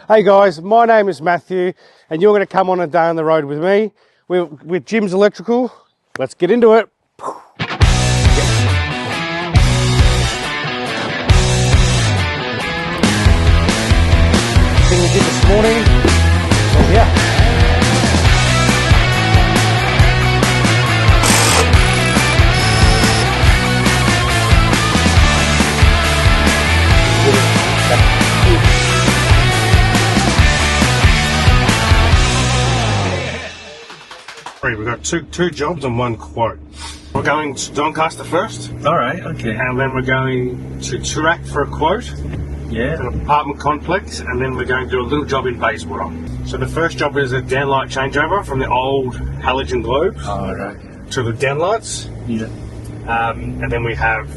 Hey guys, my name is Matthew and you're going to come on a day on the road with me. We're with Jim's Electrical. Let's get into it. Thing we did this morning. Oh yeah. We've got two jobs and one quote. We're going to Doncaster first. All right, okay. And then we're going to Toorak for a quote. Yeah. An apartment complex, and then we're going to do a little job in Bayswater. So the first job is a downlight changeover from the old halogen globes to the downlights. Yeah. And then we have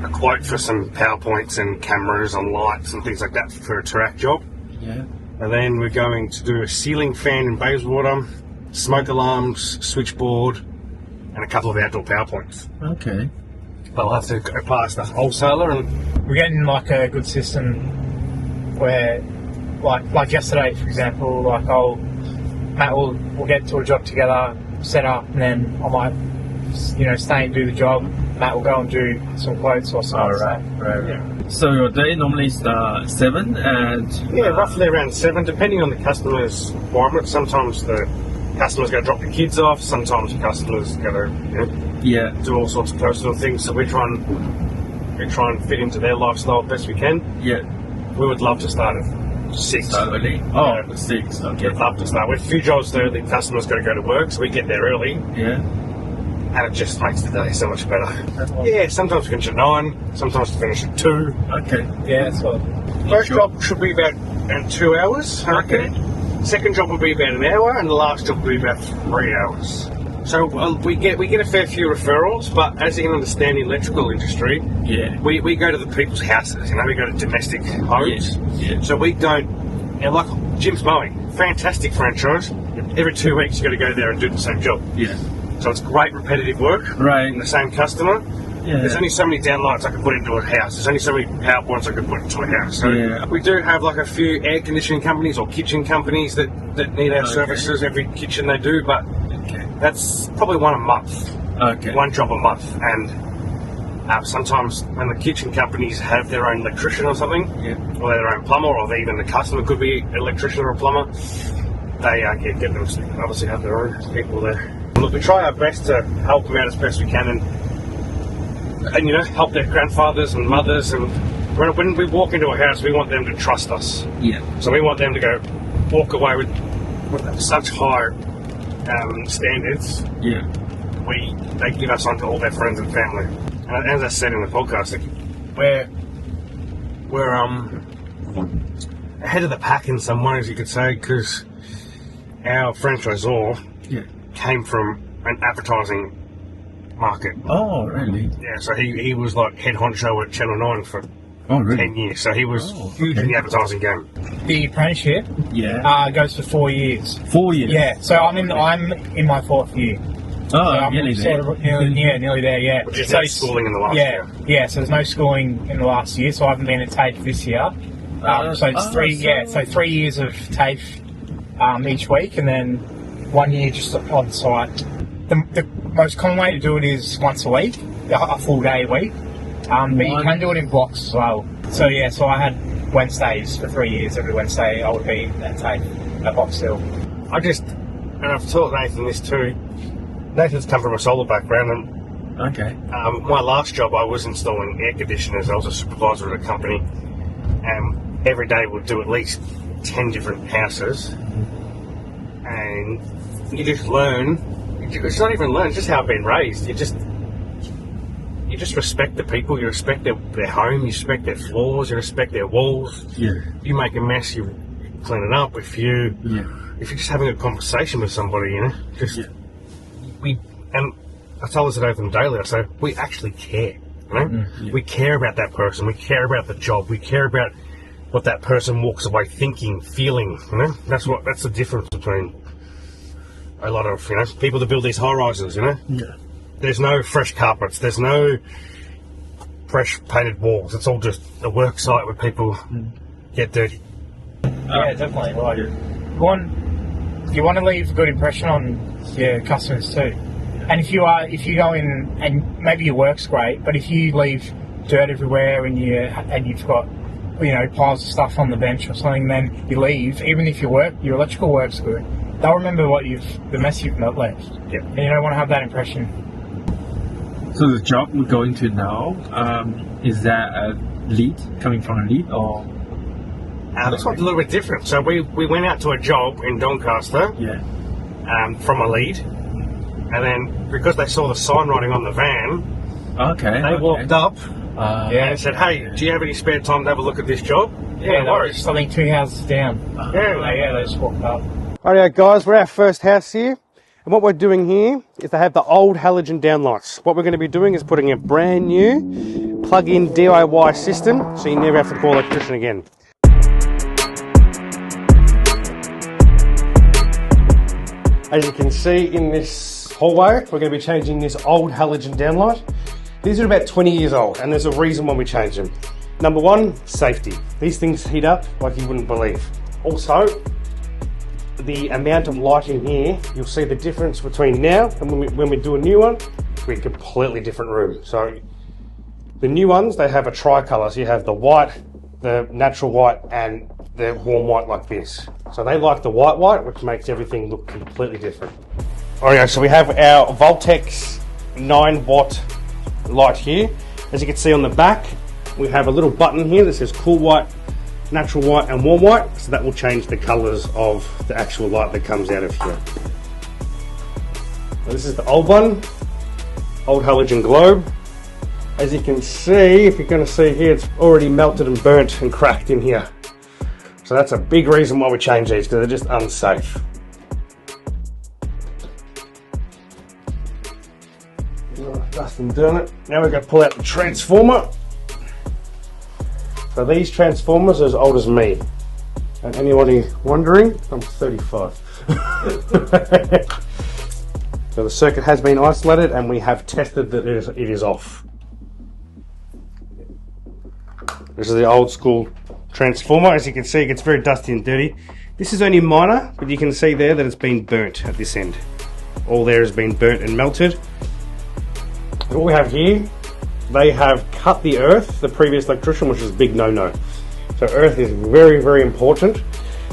a quote for some PowerPoints and cameras and lights and things like that for a Toorak job. Yeah. And then we're going to do a ceiling fan in Bayswater, smoke alarms, switchboard, and a couple of outdoor PowerPoints. Okay. But I'll have to go past the wholesaler and... We're getting like a good system where, like yesterday, for example, like Matt will get to a job together, set up, and then I might, stay and do the job. Matt will go and do some quotes or something. Right. Yeah. So your day normally starts 7 and... Yeah, roughly around 7, depending on the customer's requirement. Sometimes the customer's going to drop the kids off, sometimes the customer's going to do all sorts of personal things, so we try and fit into their lifestyle best we can. Yeah. We would love to start at 6. Start early? Oh, 6, okay. We'd love to start. With a few jobs there, the customer's got to go to work, so we get there early. Yeah. And it just makes the day so much better. Yeah, sometimes we finish at 9, sometimes we finish at 2. Okay. Yeah, that's what. First job should be about 2 hours, I reckon. Second job will be about an hour, and the last job will be about 3 hours. So we get a fair few referrals, but as you can understand, the electrical industry, we go to the people's houses. We go to domestic homes. Yeah. So we don't. Like Jim's Mowing, fantastic franchise. Every 2 weeks you got to go there and do the same job. Yeah. So it's great repetitive work. Right. And the same customer. Yeah. There's only so many downlights I can put into a house. There's only so many PowerPoints I can put into a house. So we do have like a few air conditioning companies or kitchen companies that need our services. Every kitchen they do, but that's probably one a month. Okay. One job a month. And sometimes when the kitchen companies have their own electrician or something, or their own plumber, or even the customer could be an electrician or a plumber, they get them to obviously have their own people there. Look, we try our best to help them out as best we can and help their grandfathers and mothers, and when we walk into a house we want them to trust us. Yeah. So we want them to walk away with such high standards. Yeah. They give us on to all their friends and family. And as I said in the podcast, we're ahead of the pack in some ways, you could say, because our franchisor came from an advertising market. Oh, really? Yeah, so he was like head honcho at Channel 9 for 10 years. So he was huge in the advertising game. The apprenticeship goes for 4 years. 4 years? Yeah, so I'm in my 4th year. Oh, nearly there. Nearly there, yeah. Which is no schooling in the last year. Yeah, so there's no schooling in the last year, so I haven't been at TAFE this year. So it's 3 years of TAFE each week, and then 1 year just on site. The most common way to do it is once a week, a full day a week, but you can do it in blocks as well. So so I had Wednesdays for 3 years. Every Wednesday I would be at TAFE at Box Hill. And I've taught Nathan this too. Nathan's come from a solar background, and my last job I was installing air conditioners. I was a supervisor at a company, and every day we'd do at least 10 different houses, and you just learn. It's not even learn, it's just how I've been raised. You just respect the people, you respect their home, you respect their floors, you respect their walls. Yeah. If you make a mess, you clean it up. If you're just having a conversation with somebody, and I tell this at Open Daily, I say, we actually care, We care about that person, we care about the job, we care about what that person walks away thinking, feeling, That's the difference between a lot of, people that build these high rises, Yeah. There's no fresh carpets, there's no fresh painted walls. It's all just a work site where people get dirty. Yeah, definitely. Like, you want to leave a good impression on your customers too. And if you go in and maybe your work's great, but if you leave dirt everywhere and you've got piles of stuff on the bench or something, then you leave. Even if your electrical work's good, they'll remember the mess you've not left. Yeah. And you don't want to have that impression. So the job we're going to now, is that a lead coming from a lead or? This one's a little bit different. So we went out to a job in Doncaster. Yeah. From a lead, and then because they saw the sign writing on the van, they walked up and said, "Hey, do you have any spare time to have a look at this job?" Yeah, no worries. I think 2 houses down. They just walked up. Alright guys, we're at our first house here, and what we're doing here is they have the old halogen downlights. What we're going to be doing is putting a brand new plug-in DIY system, so you never have to call an electrician again. As you can see in this hallway, we're going to be changing this old halogen downlight. These are about 20 years old, and there's a reason why we change them. Number one, safety. These things heat up like you wouldn't believe. Also, the amount of light in here, you'll see the difference between now and when we do a new one, we're a completely different room. So the new ones, they have a tricolour. So you have the white, the natural white, and the warm white like this. So they like the white, which makes everything look completely different. Alright, so we have our Voltex 9 watt light here. As you can see on the back, we have a little button here that says cool white, natural white, and warm white. So that will change the colours of the actual light that comes out of here. So this is the old one, old halogen globe. As you can see, if you're going to see here, it's already melted and burnt and cracked in here. So that's a big reason why we change these, because they're just unsafe. Dust and done it. Now we're going to pull out the transformer. So these transformers are as old as me. And anybody wondering, I'm 35. So the circuit has been isolated and we have tested that it is off. This is the old school transformer. As you can see, it gets very dusty and dirty. This is only minor, but you can see there that it's been burnt at this end. All there has been burnt and melted. What we have here, they have cut the earth, the previous electrician, which is a big no-no. So earth is very, very important.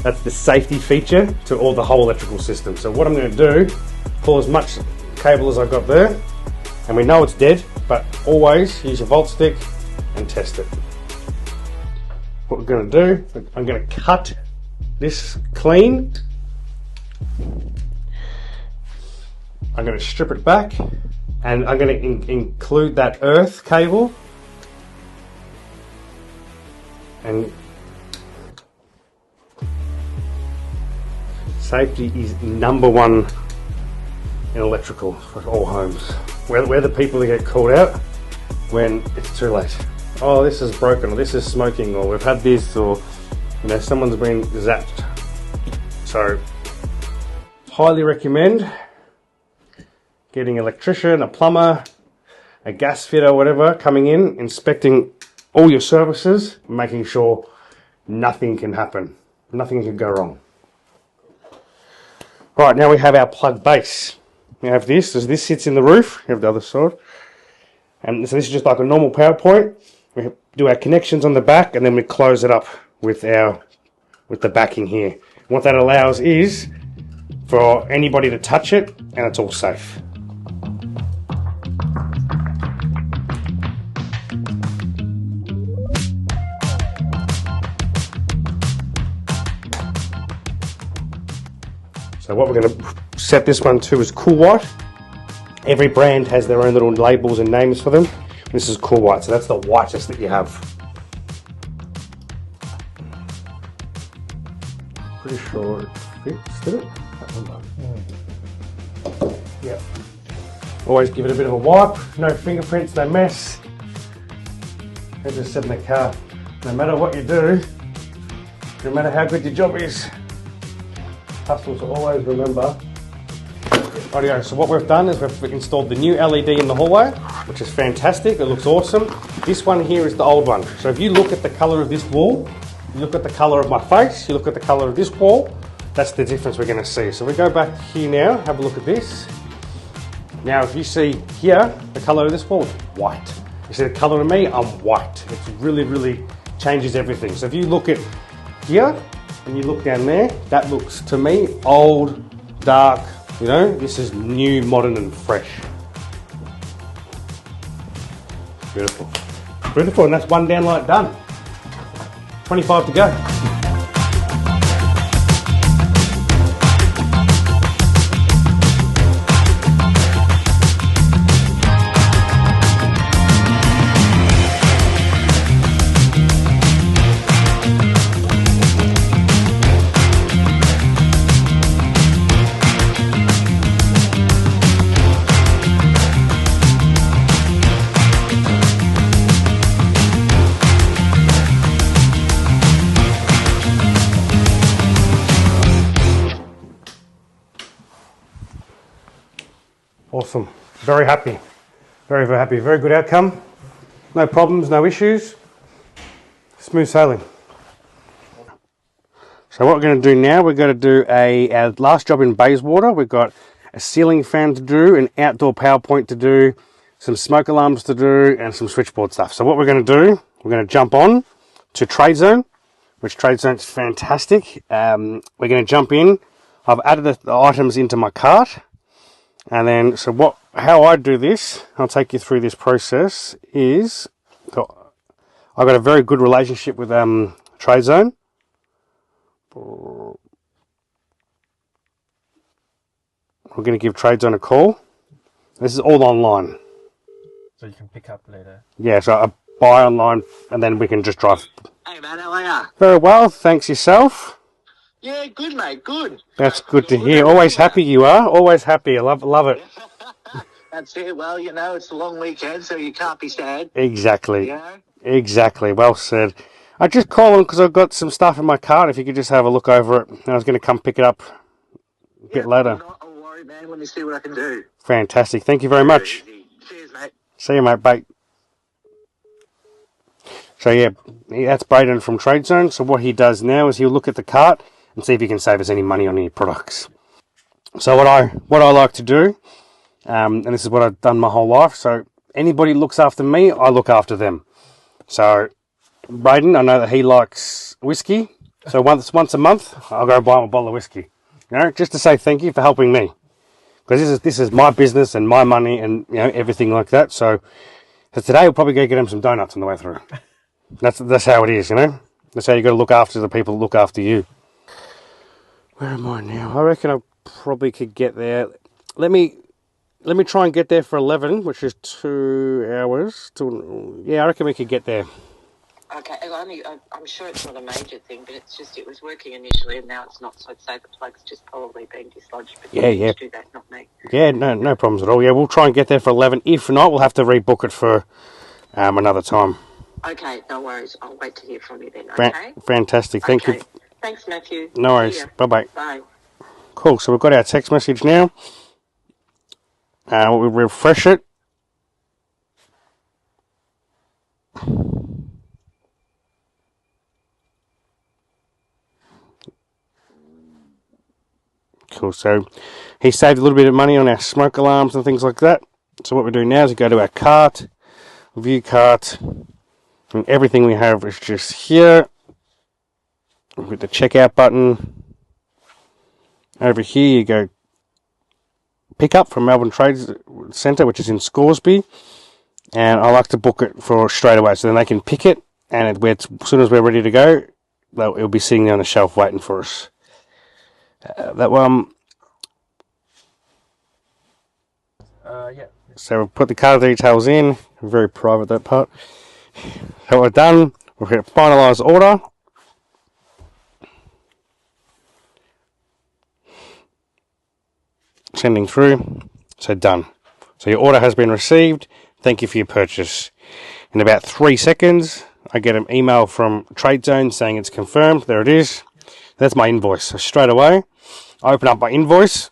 That's the safety feature to the whole electrical system. So what I'm going to do, pull as much cable as I've got there, and we know it's dead, but always use your volt stick and test it. What we're going to do, I'm going to cut this clean. I'm going to strip it back, and I'm going to include that earth cable. And safety is number one in electrical for all homes. We're the people that get called out when it's too late. Oh, this is broken, or this is smoking, or we've had this, or someone's been zapped. So, highly recommend getting an electrician, a plumber, a gas fitter, whatever, coming in, inspecting all your services, making sure nothing can happen, nothing can go wrong. Right, now we have our plug base. We have this, as this sits in the roof, we have the other side. And so this is just like a normal power point. We do our connections on the back, and then we close it up with the backing here. And what that allows is for anybody to touch it, and it's all safe. So what we're going to set this one to is cool white. Every brand has their own little labels and names for them. This is cool white, so that's the whitest that you have. Pretty sure it fits, did it? Yeah. Always give it a bit of a wipe. No fingerprints, no mess. I just said in the car, no matter what you do, no matter how good your job is, customers will always remember. Rightio, so what we've done is we've installed the new LED in the hallway, which is fantastic, it looks awesome. This one here is the old one. So if you look at the colour of this wall, You look at the colour of my face, you look at the colour of this wall, that's the difference we're going to see. So we go back here now, have a look at this. Now if you see here, the colour of this wall is white. You see the colour of me, I'm white. It really changes everything. So if you look at here, and you look down there, that looks to me old, dark, you know, this is new, modern and fresh. Beautiful. Beautiful, and that's one downlight done. 25 to go. Awesome. Very happy. Very happy. Very good outcome. No problems, no issues. Smooth sailing. So what we're going to do now, we're going to do our last job in Bayswater. We've got a ceiling fan to do, an outdoor power point to do, some smoke alarms to do, and some switchboard stuff. So what we're going to do, we're going to jump on to Trade Zone, which Trade Zone is fantastic. We're going to jump in. I've added the items into my cart. And then, so how I do this, I'll take you through this process, is I've got a very good relationship with Trade Zone. We're going to give Trade Zone a call. This is all online. So you can pick up later. Yeah, so I buy online and then we can just drive. Hey man, how are ya? Very well, thanks yourself. Yeah, good mate, good. That's good to hear. Always happy you are. Always happy. I love it. That's it. Well, you know, it's a long weekend, so you can't be sad. Exactly. You know? Exactly. Well said. I just called them because I've got some stuff in my cart. If you could just have a look over it. And I was going to come pick it up a bit later. Not a worry, man. Let me see what I can do. Fantastic. Thank you very much. Easy. Cheers, mate. See you, mate. Bye. So yeah, that's Braden from Trade Zone. So what he does now is he'll look at the cart and see if he can save us any money on any products. So what I like to do, and this is what I've done my whole life. So anybody looks after me, I look after them. So Braden, I know that he likes whiskey. So once a month, I'll go buy him a bottle of whiskey. You know, just to say thank you for helping me, because this is my business and my money and you know everything like that. So today we'll probably go get him some donuts on the way through. That's how it is, you know. That's how you got to look after the people that look after you. Where am I now? I reckon I probably could get there. Let me try and get there for 11, which is 2 hours. Yeah, I reckon we could get there. Okay, I'm sure it's not a major thing, but it's just it was working initially and now it's not, so I'd say the plug's just probably been dislodged. But Yeah. You do that, not me. Yeah, no problems at all. Yeah, we'll try and get there for 11. If not, we'll have to rebook it for another time. Okay, no worries. I'll wait to hear from you then, okay? Fantastic. Thank you. Thanks, Matthew. No worries. Bye-bye. Bye. Cool, so we've got our text message now. We'll refresh it. Cool, so he saved a little bit of money on our smoke alarms and things like that. So what we do now is we go to our cart, view cart, and everything we have is just here. With the checkout button. Over here you go pick up from Melbourne Trade Centre, which is in Scoresby. And I like to book it for straight away, so then they can pick it, and as soon as we're ready to go, it'll be sitting there on the shelf waiting for us. That one. Yeah. So we'll put the card details in. Very private, that part. So we're done. We're going to finalise the order. Sending through. So done. So your order has been received. Thank you for your purchase. In about 3 seconds, I get an email from Trade Zone saying it's confirmed. There it is. That's my invoice. So straight away, I open up my invoice.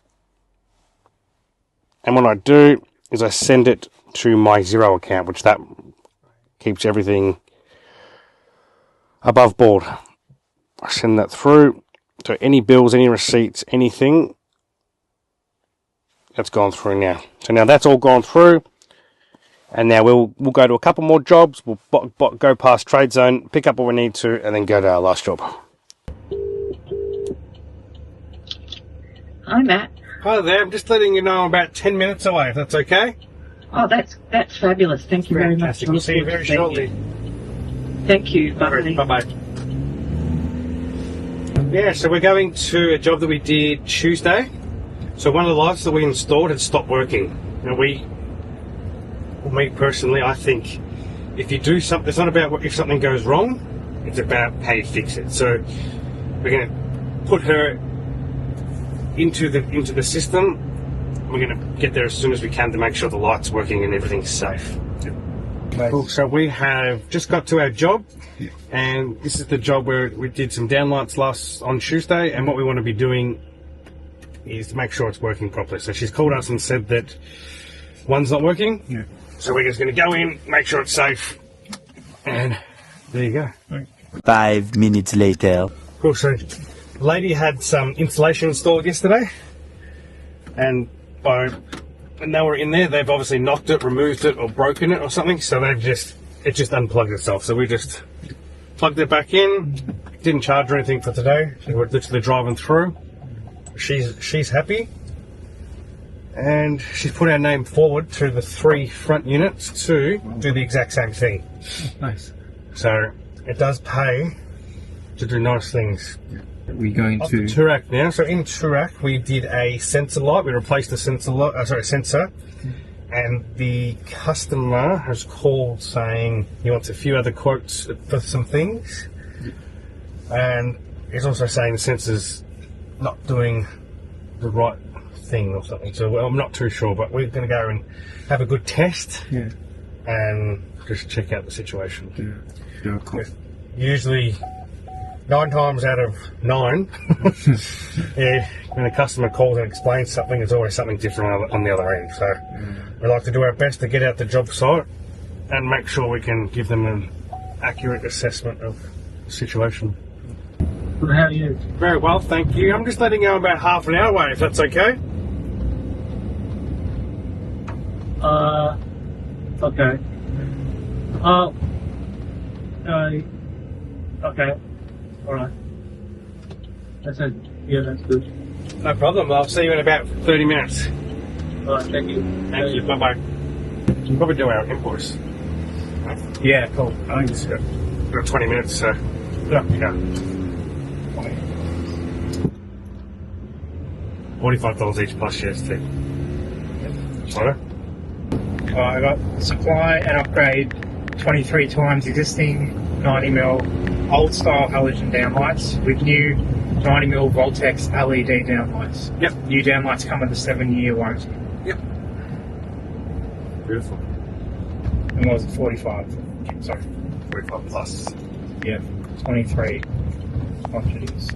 And what I do is I send it to my Xero account, which that keeps everything above board. I send that through. So any bills, any receipts, anything, that's gone through now. So now that's all gone through. And now we'll go to a couple more jobs. We'll go past Trade Zone, pick up what we need to, and then go to our last job. Hi, Matt. Hi there. I'm just letting you know I'm about 10 minutes away, if that's okay. Oh, that's fabulous. Thank you very much. We'll see you very shortly. Thank you. Bye. Bye-bye. Yeah, so we're going to a job that we did Tuesday. So one of the lights that we installed had stopped working. Now me personally, I think if you do something, it's not about if something goes wrong, it's about how you fix it. So we're going to put her into the system. We're going to get there as soon as we can to make sure the light's working and everything's safe. Cool. So we have just got to our job, and this is the job where we did some downlights on Tuesday, and what we want to be doing is to make sure it's working properly. So she's called us and said that one's not working. Yeah. So we're just going to go in, make sure it's safe, and there you go. 5 minutes later. Cool. So the lady had some insulation installed yesterday, and when they were in there, they've obviously knocked it, removed it, or broken it or something. So it just unplugged itself. So we just plugged it back in. Didn't charge or anything for today. So we're literally driving through. She's happy, and she's put our name forward to the 3 front units to do the exact same thing. Nice. So it does pay to do nice things. We're going Off to the Turak now. So in Turak, we did a sensor light. We replaced the sensor, and the customer has called saying he wants a few other quotes for some things, and he's also saying the sensor's not doing the right thing or something. So well, I'm not too sure, but we're going to go and have a good test and just check out the situation. Yeah, cool. Usually 9 times out of 9, when a customer calls and explains something, there's always something different on the other end. So we like to do our best to get out the job site and make sure we can give them an accurate assessment of the situation. How are you? Very well, thank you. I'm just letting you know about half an hour away, if that's okay. Okay. Okay. Alright. That's good. No problem. I'll see you in about 30 minutes. Alright, thank you. Thank you. Bye-bye. We can probably do our invoice. Yeah, cool. I think it's got 20 minutes, so yeah. $45 each plus GST. Sorry? I got supply and upgrade 23 times existing 90mm old style halogen downlights with new 90mm Voltex LED downlights. Yep. New downlights come with a 7-year warranty. Yep. Beautiful. And what was it, 45? Sorry. 45 plus. Yeah, 23 quantities.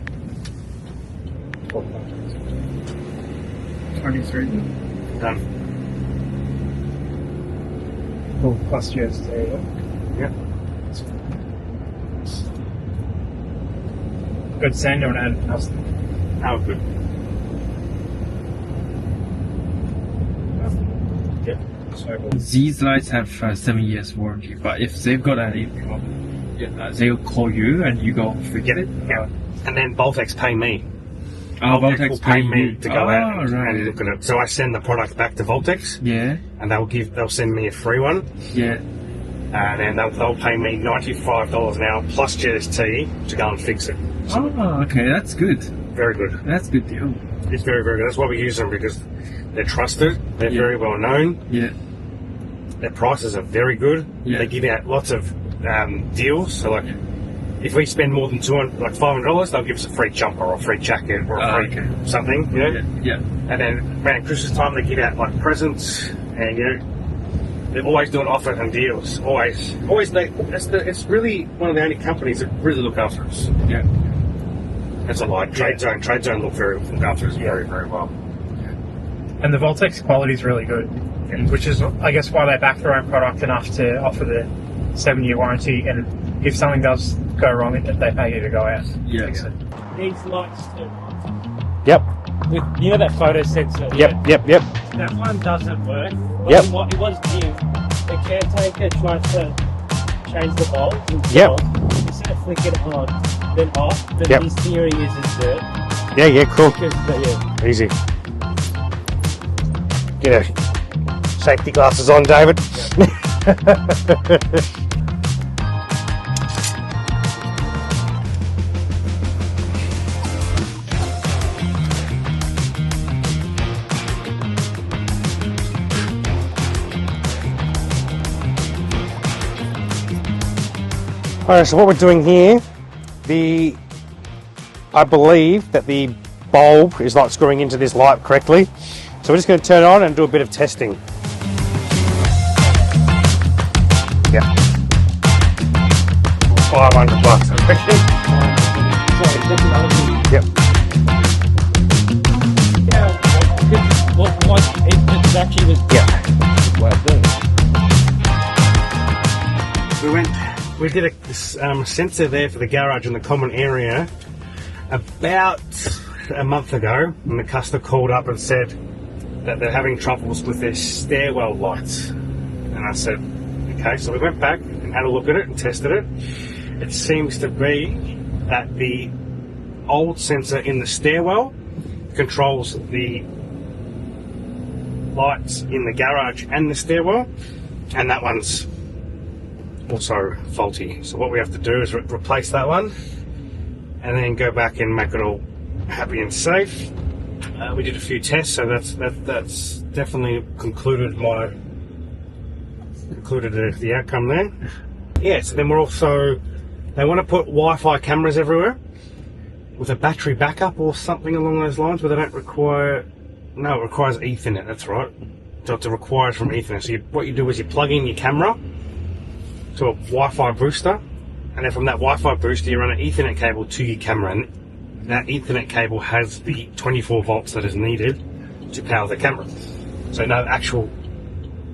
23. Done. Cool, plus GST. Yep. Good send or an ad? How good? Yeah. So good. these lights have 7 years warranty, but if they've got any problem, they'll call you and you go forget it. Yeah. And then Voltex pay me. Voltex will pay me you. to go out right. and look at it. So I send the product back to Voltex, Yeah, and they'll send me a free one, yeah. and then they'll pay me $95 an hour plus GST to go and fix it. So Okay, that's good. very good. That's good deal. It's very, very good. That's why we use them, because they're trusted, they're very well known, Yeah, their prices are very good. Yeah. They give out lots of deals. So like, if we spend more than $500, they'll give us a free jumper or a free jacket or a free something, you know. yeah. And then around Christmas time, they give out like presents, and you know, they're always doing offers and deals. Always. It's really one of the only companies that really look after us. Yeah. That's a lie. Trade Zone look after us very, very well. And the Voltex quality is really good, which is, I guess, why they back their own product enough to offer the 7-year warranty. And if something does go wrong if they pay you to go out. Yeah. Fix it. These lights too. Yep. With, you know that photo sensor? Yep. That one doesn't work. Yep. What it was new, the caretaker tried to change the bulb. Yep. Instead of flicking it on, then off, then Yep. his theory is insert. Yeah, cool. Yeah. Easy. Get a safety glasses on, David. Alright, so what we're doing here, I believe that the bulb is not screwing into this light correctly. So we're just going to turn it on and do a bit of testing. Yeah. $500 I reckon. Yep. What it actually was. Yeah. Way of doing it. We did a sensor there for the garage in the common area about a month ago, and the customer called up and said that they're having troubles with their stairwell lights. And I said, okay, so we went back and had a look at it and tested it. It seems to be that the old sensor in the stairwell controls the lights in the garage and the stairwell, and that one's also faulty. So what we have to do is replace that one and then go back and make it all happy and safe. We did a few tests, so that's definitely concluded the outcome there. Yeah, so then we're also, they want to put Wi-Fi cameras everywhere with a battery backup or something along those lines, where they don't require, no, it requires Ethernet, that's right. So it requires from Ethernet. So what you do is you plug in your camera to a Wi-Fi booster, and then from that Wi-Fi booster you run an Ethernet cable to your camera, and that Ethernet cable has the 24 volts that is needed to power the camera. So no actual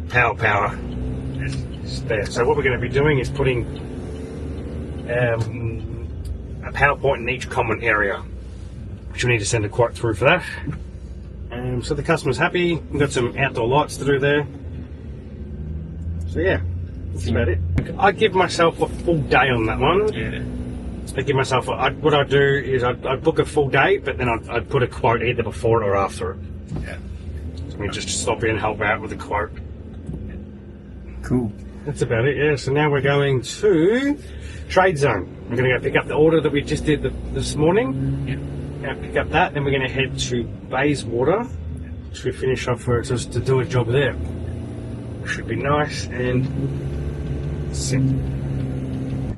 power is there. So what we're going to be doing is putting a power point in each common area, which we need to send a quote through for that. So the customer's happy. We've got some outdoor lights to do there. So yeah, that's about it. I give myself a full day on that one. Yeah. I give myself what I do is I'd book a full day, but then I'd put a quote either before it or after it. Yeah. So we just stop in and help out with the quote. Cool. That's about it, yeah. So now we're going to Trade Zone. We're going to go pick up the order that we just did this morning. Yeah. Pick up that, then we're going to head to Bayswater to finish off for just to do a job there. Should be nice and simple.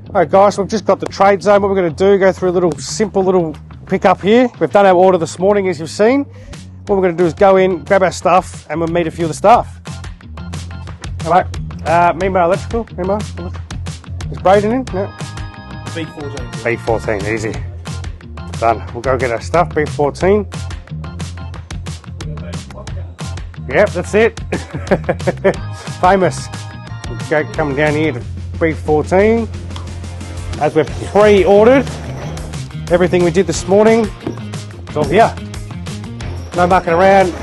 Alright guys, we've just got the Trade Zone. What we're going to do, go through a simple little pickup here. We've done our order this morning, as you've seen. What we're going to do is go in, grab our stuff, and we'll meet a few of the staff. Alright, Meanwhile, Electrical, is Braden in? No. B14. B14, easy. Done. We'll go get our stuff, B14. Yep, that's it. Famous. We'll go come down here to B14. As we've pre-ordered everything we did this morning, it's all here. No mucking around.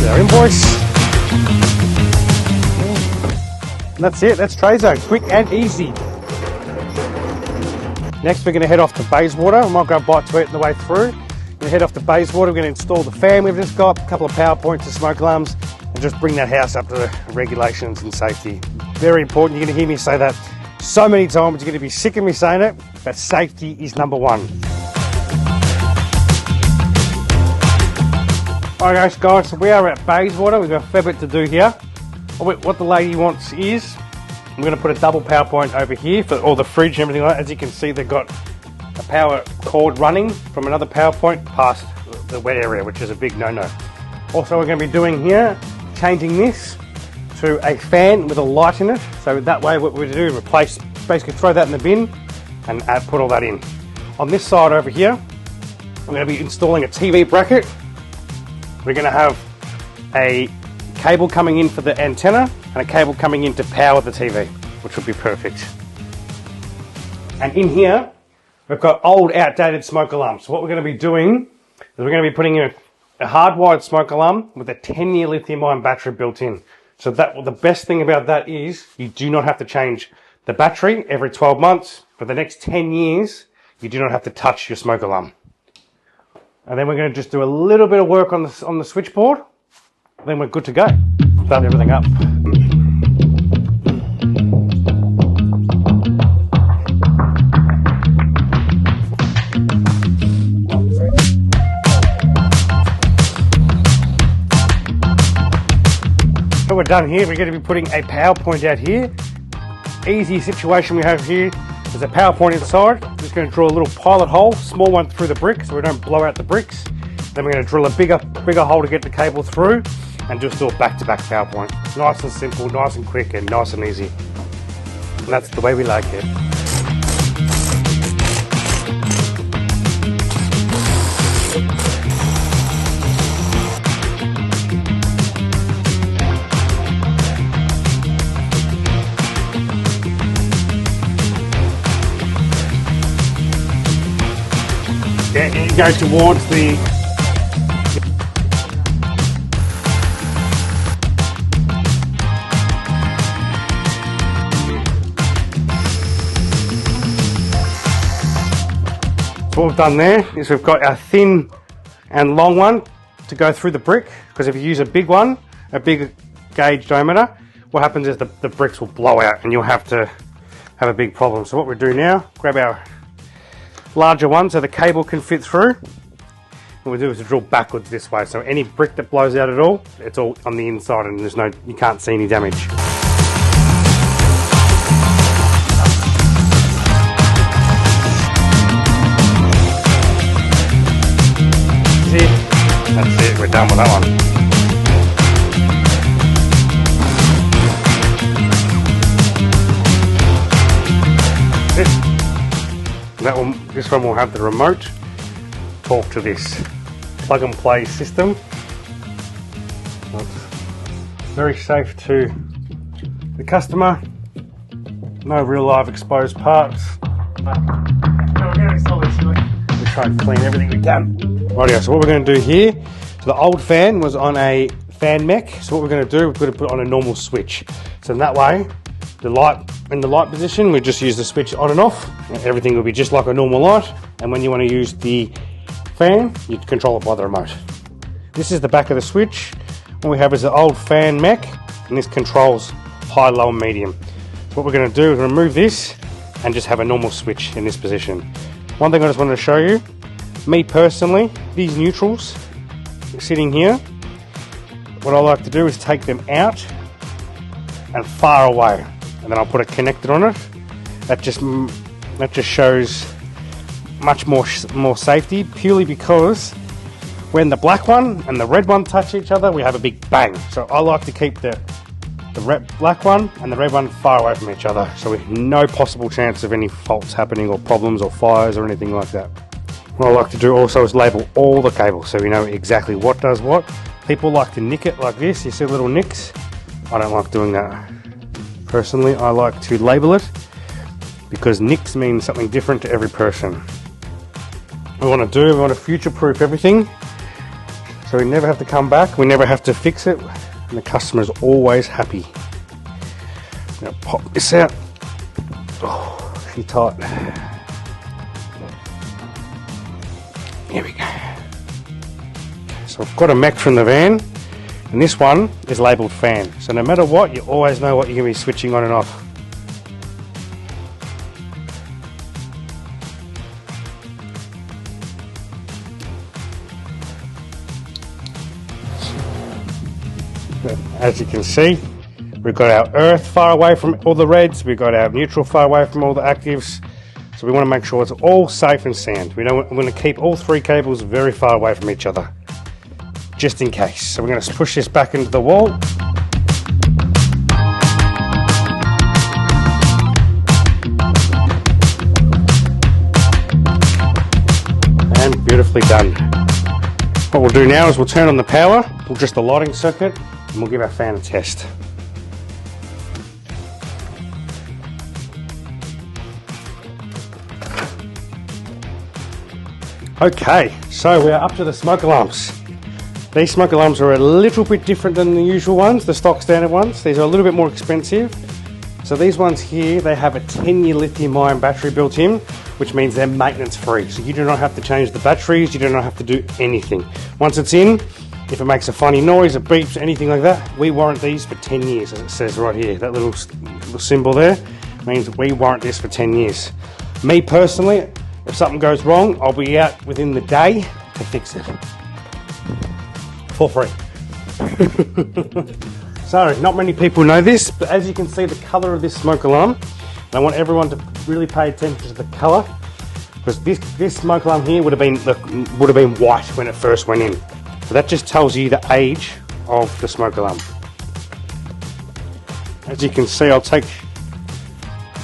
Our invoice. And that's it, that's Trade Zone, quick and easy. Next we're going to head off to Bayswater. We might go a bite to eat on the way through. We're going to head off to Bayswater, we're going to install the fan we've just got, a couple of power points and smoke alarms, and just bring that house up to the regulations and safety. Very important, you're going to hear me say that so many times, you're going to be sick of me saying it, but safety is number one. Alright guys, so we are at Bayswater. We've got a fair bit to do here. What the lady wants is, I'm going to put a double power point over here for all the fridge and everything like that. As you can see, they've got a power cord running from another power point past the wet area, which is a big no-no. Also, we're going to be doing here, changing this to a fan with a light in it. So that way what we do is replace, basically throw that in the bin and put all that in. On this side over here, I'm going to be installing a TV bracket. We're going to have a cable coming in for the antenna and a cable coming in to power the TV, which would be perfect. And in here, we've got old outdated smoke alarms. So what we're going to be doing is we're going to be putting in a hardwired smoke alarm with a 10-year lithium-ion battery built in. So the best thing about that is you do not have to change the battery every 12 months. For the next 10 years, you do not have to touch your smoke alarm. And then we're going to just do a little bit of work on the switchboard. Then we're good to go. Start everything up. So we're done here. We're going to be putting a power point out here. Easy situation we have here. There's a power point inside. I'm just going to draw a little pilot hole, small one through the brick so we don't blow out the bricks. Then we're going to drill a bigger hole to get the cable through and just do a back-to-back power point. Nice and simple, nice and quick and nice and easy. And that's the way we like it. Yeah, go towards the what we've done there is we've got our thin and long one to go through the brick, because if you use a big one, a big gauge diameter, what happens is the bricks will blow out and you'll have to have a big problem. So what we'll do now, grab our larger one so the cable can fit through. What we'll do is drill backwards this way, so any brick that blows out at all, it's all on the inside and you can't see any damage. That's it, we're done with that one. This one will have the remote. Talk to this plug and play system. It's very safe to the customer. No real live exposed parts. We're going to install this. We try and clean everything we can. Rightio, so what we're going to do here, so the old fan was on a fan mech, so what we're going to do, we're going to put on a normal switch. So in that way, the light in the light position, we just use the switch on and off, and everything will be just like a normal light, and when you want to use the fan, you control it by the remote. This is the back of the switch. What we have is the old fan mech, and this controls high, low and medium. So what we're going to do is remove this and just have a normal switch in this position. One thing I just wanted to show you, me personally, these neutrals sitting here, what I like to do is take them out and far away, and then I'll put a connector on it. That just shows much more safety, purely because when the black one and the red one touch each other, we have a big bang. So I like to keep the black one and the red one far away from each other, so we have no possible chance of any faults happening or problems or fires or anything like that. What I like to do also is label all the cables so we know exactly what does what. People like to nick it like this, you see little nicks. I don't like doing that. Personally, I like to label it because nicks mean something different to every person. What we want to future-proof everything so we never have to come back, we never have to fix it, and the customer's always happy. Now pop this out. Oh, pretty tight. Here we go. So I've got a mech from the van, and this one is labelled fan. So no matter what, you always know what you're going to be switching on and off. As you can see, we've got our earth far away from all the reds, we've got our neutral far away from all the actives. So we want to make sure it's all safe and sound. We want to keep all three cables very far away from each other, just in case. So we're going to push this back into the wall. and beautifully done. What we'll do now is we'll turn on the power, we'll just the lighting circuit, and we'll give our fan a test. Okay, so we're up to the smoke alarms. These smoke alarms are a little bit different than the usual ones, the stock standard ones. These are a little bit more expensive. So these ones here, they have a 10-year lithium-ion battery built in, which means they're maintenance free. So you do not have to change the batteries, you do not have to do anything. Once it's in, if it makes a funny noise, it beeps, anything like that, we warrant these for 10 years, as it says right here. That little symbol there means we warrant this for 10 years. Me personally, if something goes wrong, I'll be out within the day to fix it. For free. So, not many people know this, but as you can see the colour of this smoke alarm, and I want everyone to really pay attention to the colour, because this smoke alarm here would have been white when it first went in. So that just tells you the age of the smoke alarm. As you can see, I'll take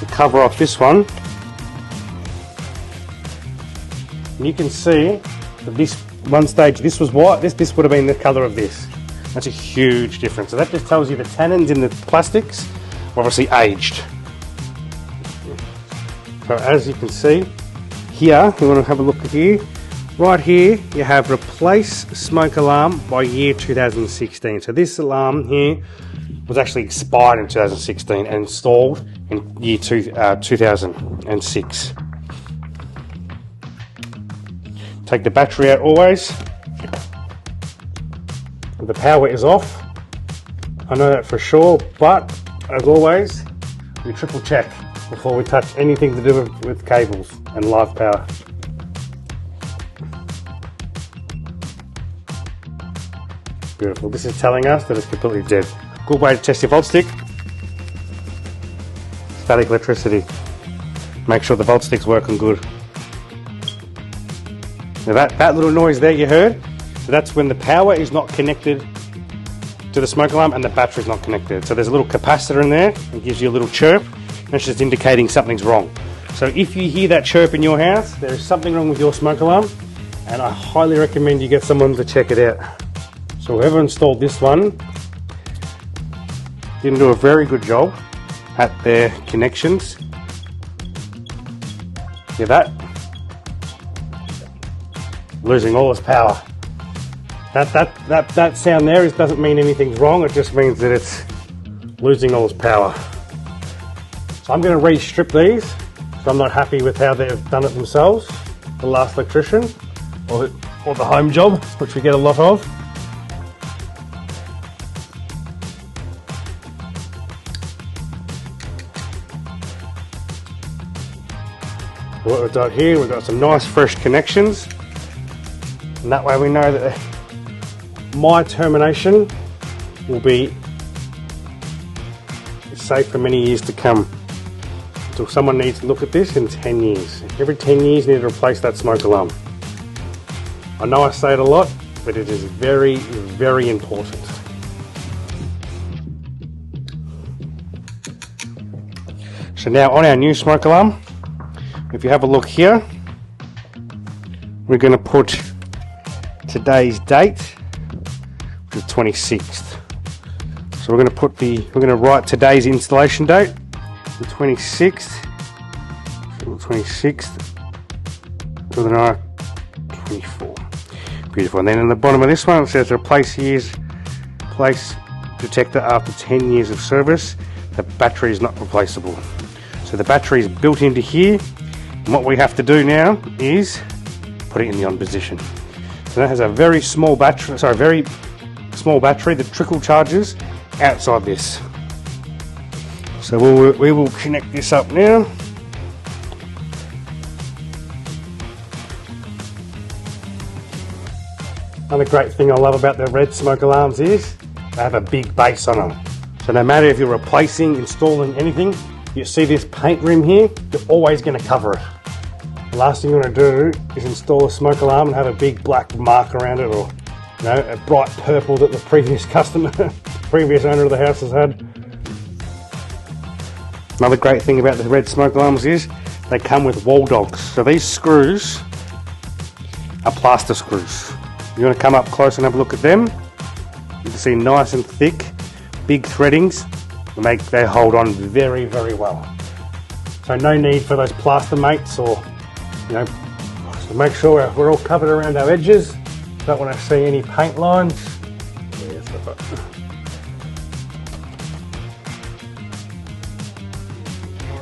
the cover off this one. And you can see that this one stage, this was white, this would have been the colour of this. That's a huge difference. So that just tells you the tannins in the plastics are obviously aged. So as you can see, here, you want to have a look at here, right here, you have replace smoke alarm by year 2016. So this alarm here was actually expired in 2016 and installed in year 2006. Take the battery out always. The power is off. I know that for sure, but as always, we triple check before we touch anything to do with cables and live power. Beautiful. This is telling us that it's completely dead. Good way to test your volt stick. Static electricity. Make sure the volt stick's working good. Now that little noise there you heard, so that's when the power is not connected to the smoke alarm and the battery's not connected. So there's a little capacitor in there, it gives you a little chirp, that's just indicating something's wrong. So if you hear that chirp in your house, there is something wrong with your smoke alarm, and I highly recommend you get someone to check it out. So whoever installed this one didn't do a very good job at their connections. Hear that? Losing all its power. That sound there doesn't mean anything's wrong, it just means that it's losing all its power. So I'm going to re-strip these, so I'm not happy with how they've done it themselves, the last electrician, or the home job, which we get a lot of. What we've got here, we've got some nice fresh connections, and that way we know that my termination will be safe for many years to come. So someone needs to look at this in 10 years. Every 10 years you need to replace that smoke alarm. I know I say it a lot, but it is very, very important. So now on our new smoke alarm, if you have a look here, we're going to put today's date, which is 26th. So we're going to write today's installation date, the 26th, with an I-24. Beautiful. And then in the bottom of this one it says replace protector after 10 years of service. The battery is not replaceable. So the battery is built into here, and what we have to do now is put it in the on position. So that has a very small battery, that trickle charges outside this. So we will connect this up now. Another great thing I love about the red smoke alarms is they have a big base on them. So no matter if you're replacing, installing anything, you see this paint rim here, you're always going to cover it. The last thing you want to do is install a smoke alarm and have a big black mark around it, or a bright purple that the previous previous owner of the house has had. Another great thing about the red smoke alarms is they come with wall dogs. So these screws are plaster screws. You want to come up close and have a look at them. You can see nice and thick, big threadings. They hold on very, very well. So no need for those plaster mates, or so make sure we're all covered around our edges. Don't want to see any paint lines. We're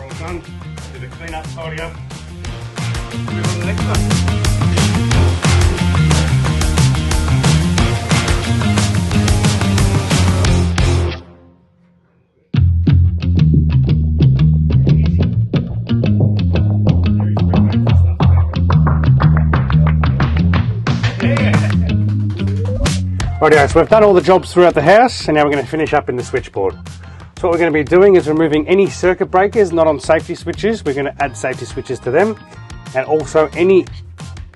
all done. Do the clean up, tidy up. Move on to the next one. Rightio, so we've done all the jobs throughout the house, and now we're going to finish up in the switchboard. So what we're going to be doing is removing any circuit breakers not on safety switches. We're going to add safety switches to them, and also any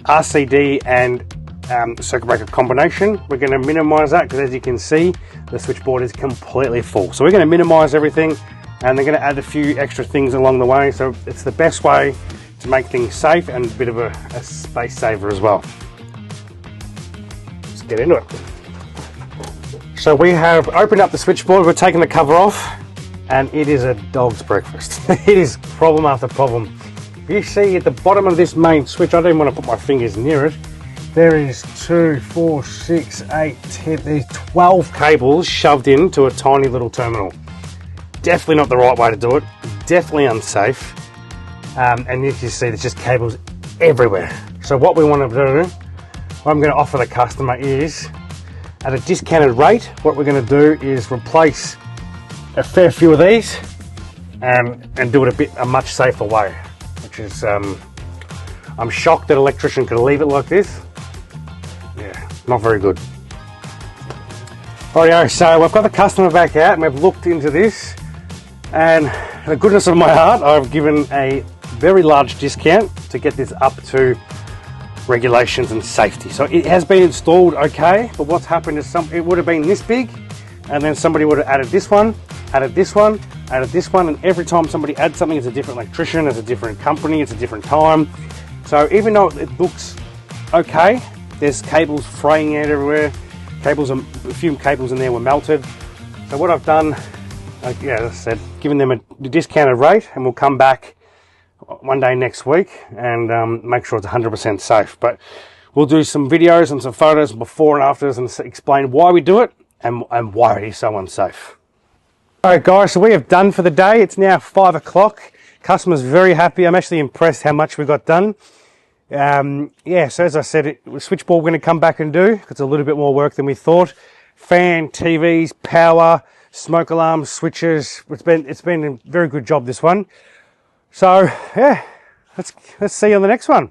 RCD and circuit breaker combination. We're going to minimise that, because as you can see, the switchboard is completely full. So we're going to minimise everything, and they're going to add a few extra things along the way. So it's the best way to make things safe and a bit of a space saver as well. Let's get into it. So we have opened up the switchboard, we're taking the cover off, and it is a dog's breakfast. It is problem after problem. You see at the bottom of this main switch, I don't even want to put my fingers near it, there is 2, 4, 6, 8, 10, there's 12 cables shoved into a tiny little terminal. Definitely not the right way to do it, definitely unsafe. And you can see there's just cables everywhere. So what we want to do, what I'm going to offer the customer is, at a discounted rate, what we're going to do is replace a fair few of these and do it a much safer way, which is, I'm shocked that Electrician could leave it like this. Yeah, not very good. Rightio, so we've got the customer back out and we've looked into this, and the goodness of my heart, I've given a very large discount to get this up to regulations and safety. So it has been installed okay, but what's happened is it would have been this big, and then somebody would have added this one, added this one, added this one, and every time somebody adds something, it's a different electrician, it's a different company, it's a different time. So even though it looks okay, there's cables fraying out everywhere, a few cables in there were melted. So what I've done, as I said, given them a discounted rate, and we'll come back one day next week and make sure it's 100% safe. But we'll do some videos and some photos before and afters and explain why we do it and why it is so unsafe. Alright guys, so we have done for the day. It's now 5 o'clock. Customer's very happy. I'm actually impressed how much we got done. Yeah, so as I said, switchboard we're going to come back and do. It's a little bit more work than we thought. Fan, TVs, power, smoke alarms, switches. It's been a very good job, this one. So yeah, let's see you on the next one.